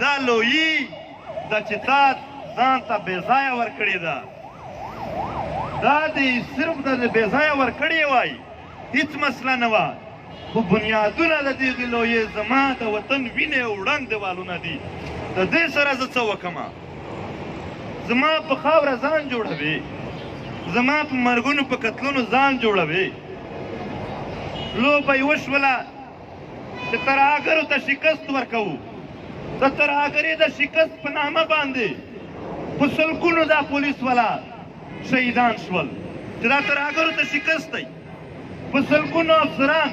دا لویي ده چې تا ځان ته بې ځایه ورکړې ده دا دې صرف د بې ځایه ورکړې وای هېڅ مسله نه وه خو بنیادونه د دغې لویې زما د وطن وینې او وړنګ دیوالونه دي د دې سره زه څه وکړمه زما په خاوره ځان جوړوي زما په مرګونو په قتلونو ځان جوړوي لوبه یې وشوله چې ترهګرو ته شکست ورکوو د ترهګرۍ د شکست په نامه باندې په سلګونو دا پولیس والا شهیدان شول چې دا ترهګرو ته شکست دی په سلګونو افسران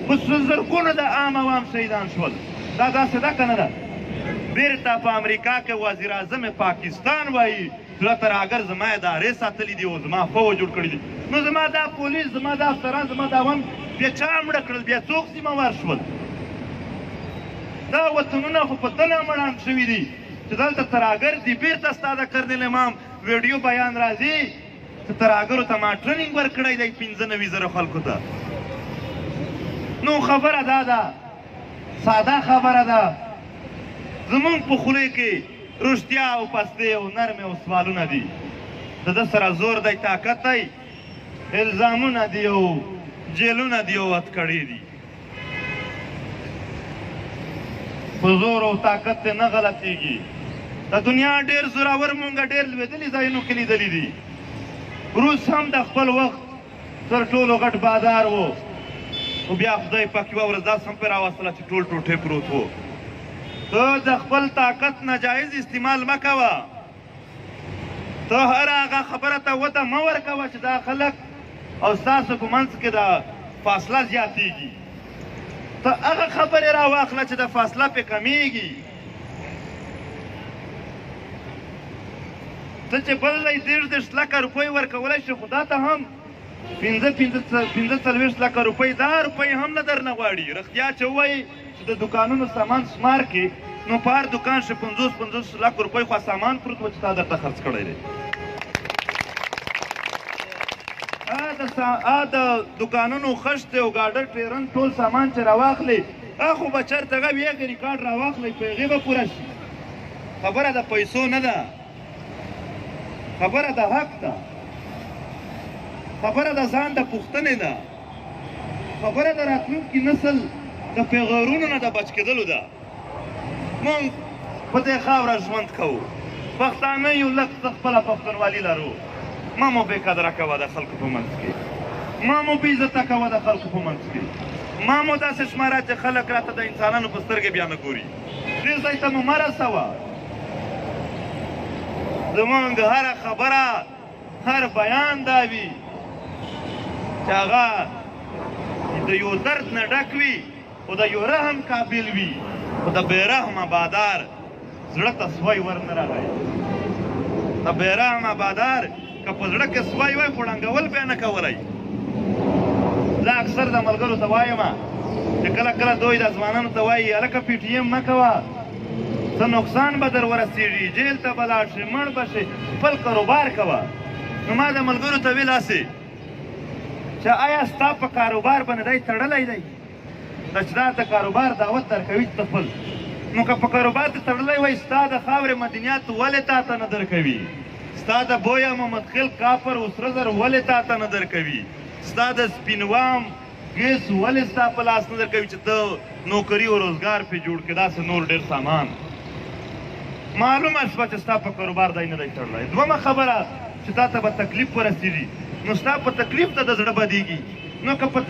په زرګونو د عام عوام شهیدان شول دا داسې ده که نه ده بیرته په امریکا کې وزیر اعظم پاکستان وایي چې دا ترهګر زما ادارې ساتلي دي او زما فوج جوړ کړي دي نو زما دا پولیس زما دا افسران زما دا عوام بیا چا مړه کړل بیا څوک ذمهوار شول دا وطنونه خو په دنه مړان شوي دي چې دلته ترهګر دي بیرته ستا د کرنل امام ویډیو بیان راځي چې ترهګرو ته ما ټریننګ ورکړی دی 95,000 خلکو ته نو خبره دا ده ساده خبره ده زمونږ په خولې کې رښتیا او پستې او نرمې او سوالونه دي د ده سره زور دی طاقت دی الزامونه دي او جیلونه دي او هتکړې دي په زور او طاقت ته نه غلطېږي د دنیا ډېر زورور مونږ ډېر لوېدلي ځایونو کې لیدلي دي روس هم د خپل وخت تر ټولو غټ بازار و خو بیا خدای پاک یوه ورځ داسې هم پرې راوستله چې ټول ټوټې پروت و ته د خپل طاقت ناجایز استعمال مه کوه ته هر هغه خبره ته وده مه ورکوه چې دا خلک او ستاسو په منځ کې د فاصله زیاتېږي ته هغه خبرې راواخله چې د فاصله پې کمیږي ته چې بل ځای 30 لکه روپۍ ورکولی شي خو دا ته هم 45 لکه روپۍ دا روپۍ هم نه درنه غواړي رښتیا چې ووایي چې د دوکانونو سامان شمار کې نو په هر دوکان شي 50 لکه روپۍ خو سامان پروت و چې تا درته خرڅ کړی دی د دوکانونو خشت او ګاډر ټیرن ټول سامان چې راواخلې خو به چېرته هغه یې ریکارډ راواخلئ په هغې به پوره شي خبره د پیسو نه ده خبره د حق ده خبره د ځان د پوښتنې ده خبره د راتلونکي نسل د پیغورونو نه د بچ کېدلو ده مونږ په دې خاوره ژوند کوو پښتانه یو لږ څه خپله پښتونولي لرو ما مو بې قدره کوه د خلکو په منځ کې ما مو بې عزته کوه د خلکو په منځ کې ما مو داسې شماره چې خلک راته د انسانانو په سترګې بیا نه ګوري دې ځای ته مو مه رسوه زمونږ هره خبره هر بیان دا وي چې هغه د یو درد نه ډک وي او د یو رحم قابل وي خو د بېرحمه بادار زړه ته سوی ور نه راغی د بېرحمه بادار که په زړه کې سوی وای خو ړنګول به یې نه کولی زه اکثر د ملګرو ته وایم چې کله کله دوی د ځوانانو ته وایي هلکه پی ټي ایم مه کوه څه نقصان به در ورسېږي جیل ته به لاړ شې مړ به شې خپل کاروبار کوه نو ما د ملګرو ته ویل هسې چې آیا ستا په کاروبار باندې دی تړلی دی چې دا د کاروبار دعوت درکوي ته خپل نو که په کاروبار ته تړلی وای ستا د خاورې مدنیات ولې تا ته نه درکوي ستا د بویا محمد خیل کاپر او سره زر ولې تا ته نه درکوي ستا د سپینوام ګیس ولې ستا په لاس نه درکوي چې ته نوکري او روزګار پې جوړ کړې داسې نور ډېر سامان معلومه شوه چې ستا په کاروبار دی نه دی تړلی دویمه خبره چې تا ته به تکلیف ورسېږي نو ستا په تکلیف ته د زړه بدېږي نو که په